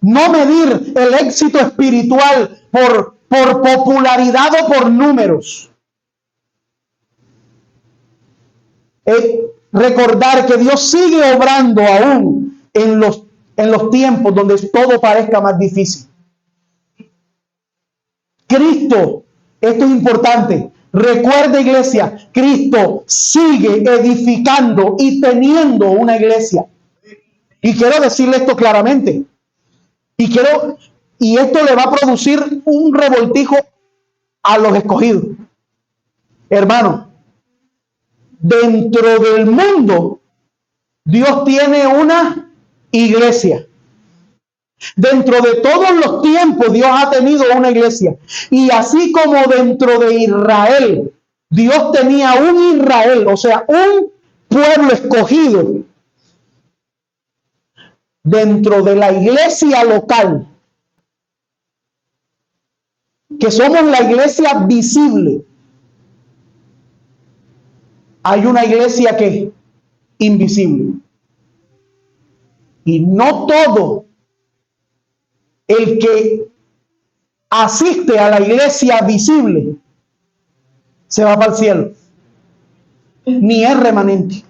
No medir el éxito espiritual por popularidad o por números. Recordar que Dios sigue obrando aún en los tiempos donde todo parezca más difícil. Cristo, esto es importante. Recuerda, iglesia, Cristo sigue edificando y teniendo una iglesia. Y quiero decirle esto claramente. Y esto le va a producir un revoltijo a los escogidos. Hermano, dentro del mundo, Dios tiene una iglesia. Dentro de todos los tiempos, Dios ha tenido una iglesia. Y así como dentro de Israel, Dios tenía un Israel, o sea, un pueblo escogido. Dentro de la iglesia local, que somos la iglesia visible, hay una iglesia que invisible. Y no todo el que asiste a la iglesia visible se va para el cielo, ni es remanente.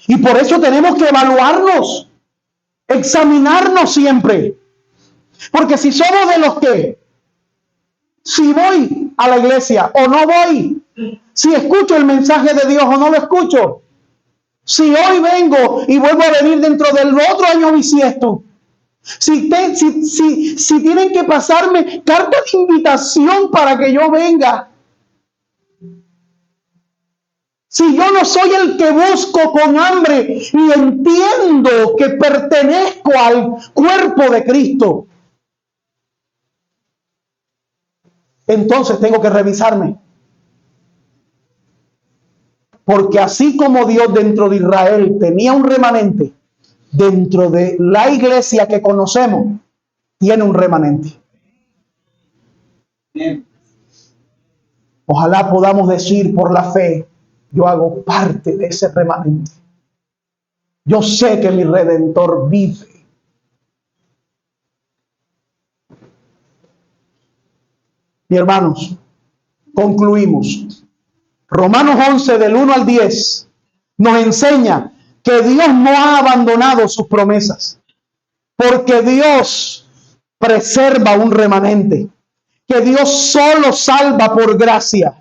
Y por eso tenemos que evaluarnos, examinarnos siempre. Porque si somos de los que, si voy a la iglesia o no voy, si escucho el mensaje de Dios o no lo escucho, si hoy vengo y vuelvo a venir dentro del otro año bisiesto, si tienen que pasarme carta de invitación para que yo venga, si yo no soy el que busco con hambre y entiendo que pertenezco al cuerpo de Cristo, entonces tengo que revisarme. Porque así como Dios dentro de Israel tenía un remanente, dentro de la iglesia que conocemos, tiene un remanente. Ojalá podamos decir por la fe, yo hago parte de ese remanente. Yo sé que mi Redentor vive. Y hermanos, concluimos. Romanos 11 del 1 al 10 nos enseña que Dios no ha abandonado sus promesas. Porque Dios preserva un remanente, que Dios solo salva por gracia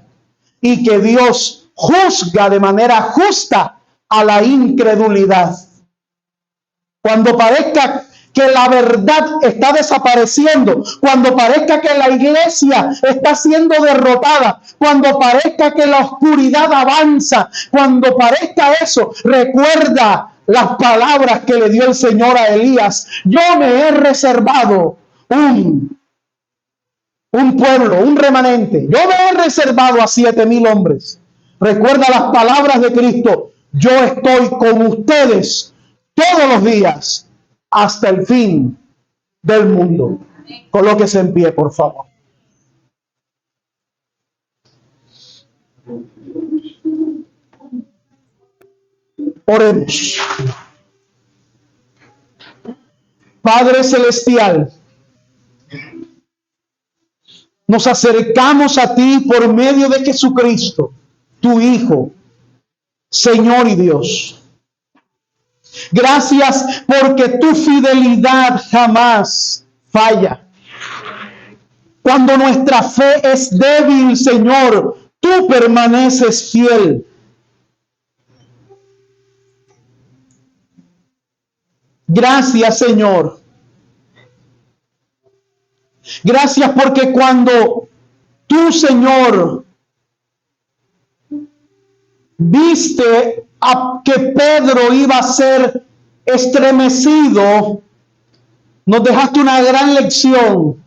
y que Dios juzga de manera justa a la incredulidad. Cuando parezca que la verdad está desapareciendo, cuando parezca que la iglesia está siendo derrotada, cuando parezca que la oscuridad avanza, cuando parezca eso, recuerda las palabras que le dio el Señor a Elías. Yo me he reservado un pueblo, un remanente. Yo me he reservado a 7,000 hombres. Recuerda las palabras de Cristo. Yo estoy con ustedes todos los días hasta el fin del mundo. Colóquese en pie, por favor. Oremos. Padre Celestial, nos acercamos a ti por medio de Jesucristo, tu Hijo, Señor y Dios. Gracias porque tu fidelidad jamás falla. Cuando nuestra fe es débil, Señor, tú permaneces fiel. Gracias, Señor. Gracias porque cuando tú, Señor, viste a que Pedro iba a ser estremecido, nos dejaste una gran lección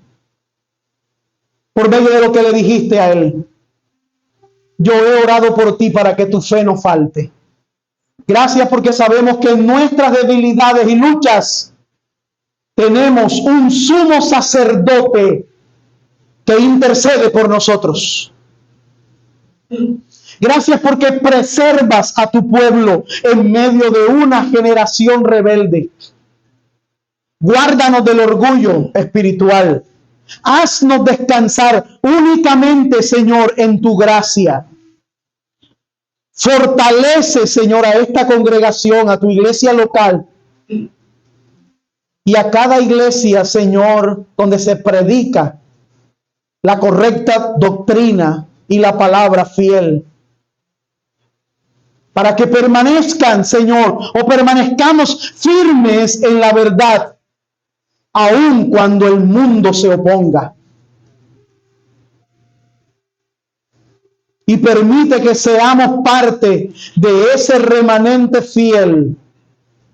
por medio de lo que le dijiste a él. Yo he orado por ti para que tu fe no falte. Gracias porque sabemos que en nuestras debilidades y luchas tenemos un sumo sacerdote que intercede por nosotros. Gracias porque preservas a tu pueblo en medio de una generación rebelde. Guárdanos del orgullo espiritual. Haznos descansar únicamente, Señor, en tu gracia. Fortalece, Señor, a esta congregación, a tu iglesia local y a cada iglesia, Señor, donde se predica la correcta doctrina y la palabra fiel. Para que permanezcan, Señor, o permanezcamos firmes en la verdad, aun cuando el mundo se oponga. Y permite que seamos parte de ese remanente fiel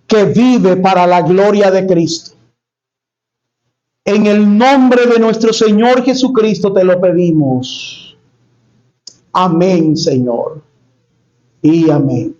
que vive para la gloria de Cristo. En el nombre de nuestro Señor Jesucristo te lo pedimos. Amén, Señor. Y amén.